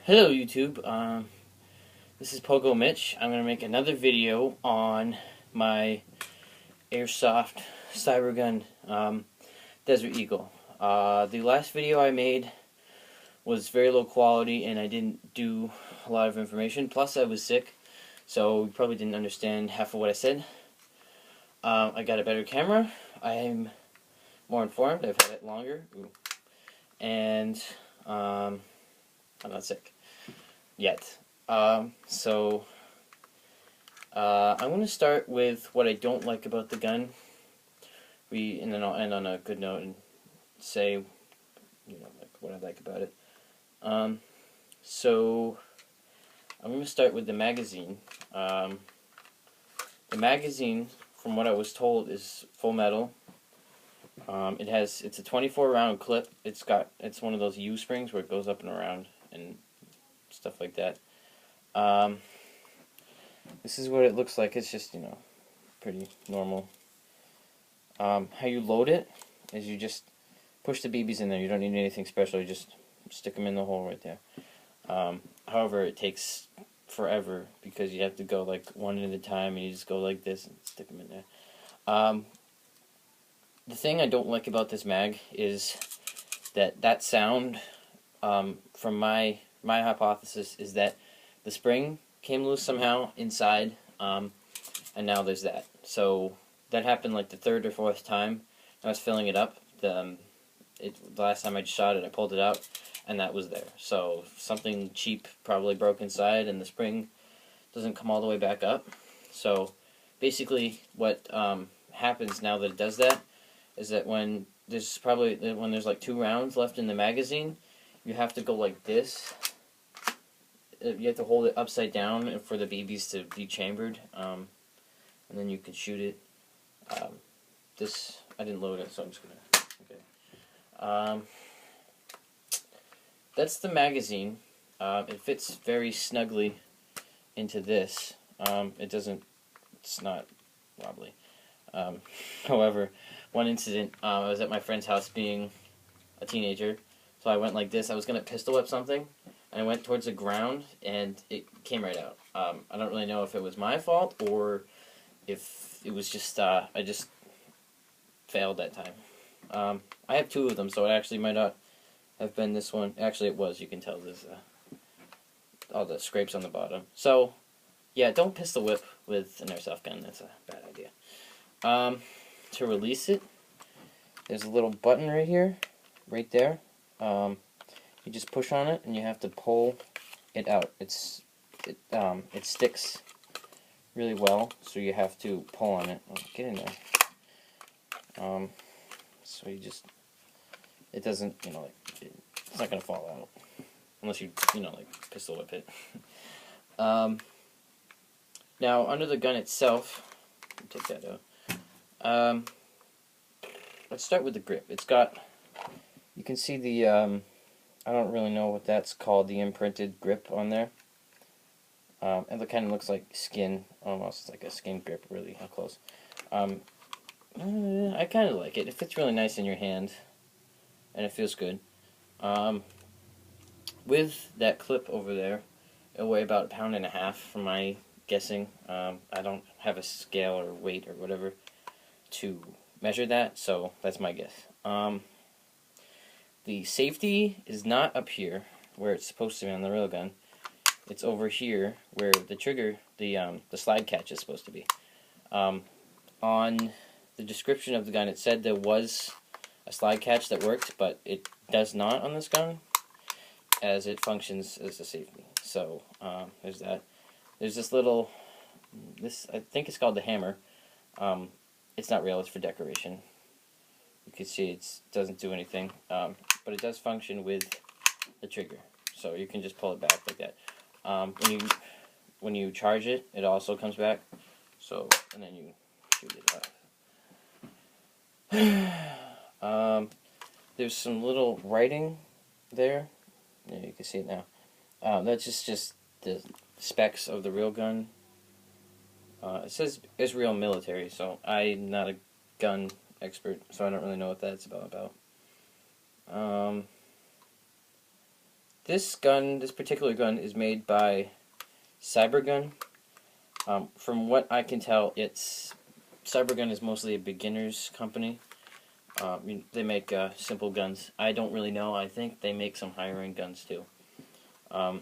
Hello YouTube, this is Pogo Mitch. I'm going to make another video on my Airsoft cyber gun, Desert Eagle. The last video I made was very low quality and I didn't do a lot of information, plus I was sick, so you probably didn't understand half of what I said. I got a better camera, I'm more informed, I've had it longer, and I'm not sick. Yet. I'm going to start with what I don't like about the gun. And then I'll end on a good note and say, like what I like about it. So I'm going to start with the magazine. The magazine, from what I was told, is full metal. It's a 24 round clip. It's one of those U springs where it goes up and around and stuff like that. This is what it looks like. It's just, pretty normal. How you load it is you just push the BBs in there. You don't need anything special. You just stick them in the hole right there. However, it takes forever because you have to go like one at a time and you just go like this and stick them in there. The thing I don't like about this mag is that sound, from my hypothesis, is that the spring came loose somehow inside, and now there's that. So that happened like the third or fourth time I was filling it up. The last time I shot it, I pulled it out, and that was there. So something cheap probably broke inside, and the spring doesn't come all the way back up. So basically, what happens now that it does that is that when there's like 2 rounds left in the magazine, you have to go like this. You have to hold it upside down for the BBs to be chambered, and then you can shoot it. I didn't load it, so I'm just gonna. Okay. That's the magazine. It fits very snugly into this. It's not wobbly. However, one incident, I was at my friend's house being a teenager, so I went like this. I was gonna pistol whip something. And I went towards the ground, and it came right out. I don't really know if it was my fault, or if it was just, I just failed that time. I have 2 of them, so it actually might not have been this one. Actually, it was. You can tell there's all the scrapes on the bottom. So, yeah, don't pistol whip with an airsoft gun. That's a bad idea. To release it, there's a little button right here, right there. You just push on it, and you have to pull it out. It sticks really well, so you have to pull on it. Oh, get in there. So you just, it doesn't, it's not gonna fall out unless you, like pistol whip it. Now under the gun itself, take that out. Let's start with the grip. It's got, you can see the I don't really know what that's called, the imprinted grip on there. It kind of looks like skin, almost. It's like a skin grip, really, up close. I kind of like it. It fits really nice in your hand, and it feels good. With that clip over there, it'll weigh about 1.5 pounds from my guessing. I don't have a scale or weight or whatever to measure that, so that's my guess. The safety is not up here where it's supposed to be on the railgun. It's over here where the trigger, the slide catch is supposed to be. On the description of the gun, it said there was a slide catch that worked, but it does not on this gun, as it functions as a safety. So there's that. There's this little, I think it's called the hammer. It's not real. It's for decoration. You can see it doesn't do anything, but it does function with the trigger, so you can just pull it back like that. When you charge it, it also comes back. So, and then you shoot it off. There's some little writing there. Yeah, you can see it now. That's just the specs of the real gun. It says Israel military, so I'm not a gun expert, so I don't really know what that's about. This particular gun, is made by Cybergun. From what I can tell, Cybergun is mostly a beginner's company. They make simple guns. I don't really know. I think they make some higher-end guns too.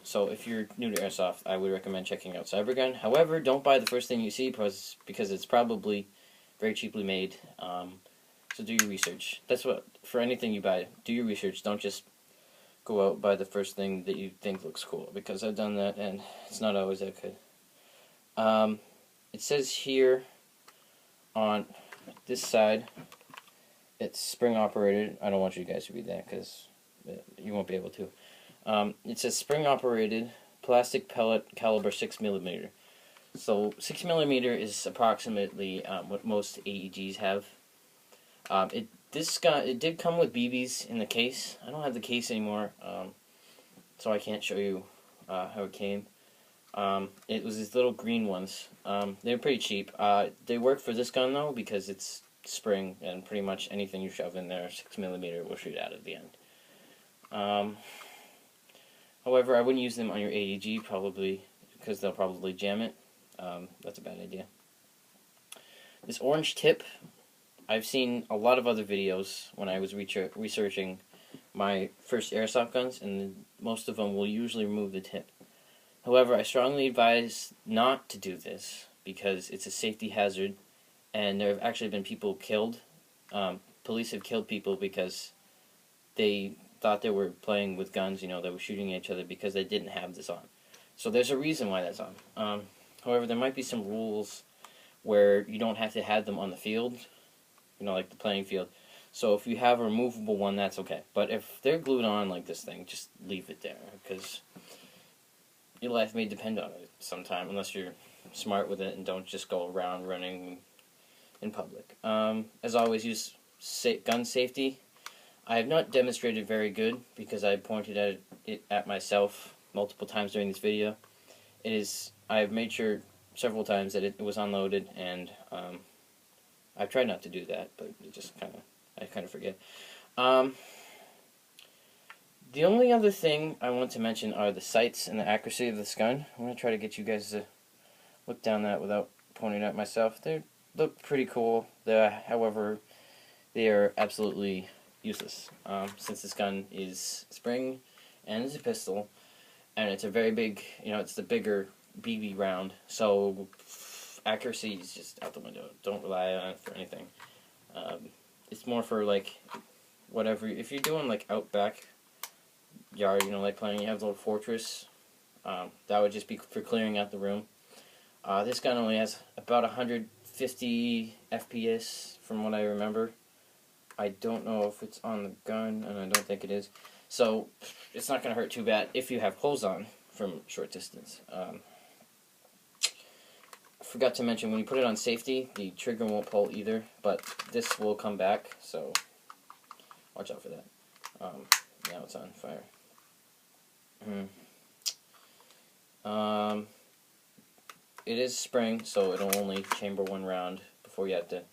So if you're new to Airsoft, I would recommend checking out Cybergun. However, don't buy the first thing you see because it's probably very cheaply made. So do your research. That's what, for anything you buy, do your research. Don't just go out and buy the first thing that you think looks cool, because I've done that and it's not always that good. It says here on this side, it's spring operated. I don't want you guys to read that because you won't be able to. It says spring operated plastic pellet caliber 6mm. So 6mm is approximately what most AEGs have. It did come with BBs in the case. I don't have the case anymore, so I can't show you how it came. It was these little green ones. They were pretty cheap. They work for this gun though because it's spring, and pretty much anything you shove in there, 6mm will shoot out at the end. However, I wouldn't use them on your AEG probably because they'll probably jam it. That's a bad idea. This orange tip, I've seen a lot of other videos when I was researching my first airsoft guns, and most of them will usually remove the tip. However, I strongly advise not to do this because it's a safety hazard, and there have actually been people killed. Police have killed people because they thought they were playing with guns, they were shooting at each other because they didn't have this on. So there's a reason why that's on. However, there might be some rules where you don't have to have them on the field, like the playing field. So if you have a removable one, that's okay. But if they're glued on like this thing, just leave it there, because your life may depend on it sometime, unless you're smart with it and don't just go around running in public. As always, use gun safety. I have not demonstrated very good because I pointed at it at myself multiple times during this video. I have made sure several times that it was unloaded, and I've tried not to do that, but I kind of forget. The only other thing I want to mention are the sights and the accuracy of this gun. I'm going to try to get you guys to look down that without pointing at myself. They look pretty cool. However, they are absolutely useless, since this gun is spring and it's a pistol, and it's a very big, it's the bigger BB round, so accuracy is just out the window. Don't rely on it for anything. It's more for whatever, if you're doing outback yard, like playing, you have the little fortress, that would just be for clearing out the room. This gun only has about 150 FPS from what I remember. I don't know if it's on the gun, and I don't think it is. So it's not going to hurt too bad if you have clothes on from short distance. I forgot to mention, when you put it on safety, the trigger won't pull either, but this will come back, so watch out for that. Now it's on fire. It is spring, so it'll only chamber one round before you have to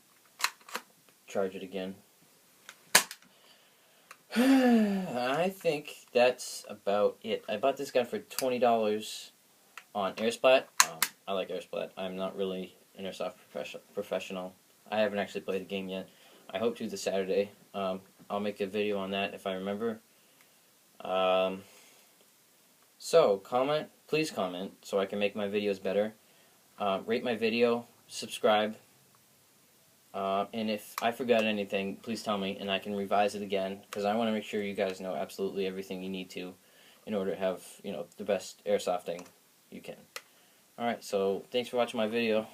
charge it again. I think that's about it. I bought this gun for $20 on Airsplat. I like Airsplat. I'm not really an Airsoft professional. I haven't actually played the game yet. I hope to this Saturday. I'll make a video on that if I remember. So, please comment so I can make my videos better. Rate my video, subscribe. And if I forgot anything, please tell me, and I can revise it again, because I want to make sure you guys know absolutely everything you need to in order to have, the best airsofting you can. Alright, so thanks for watching my video.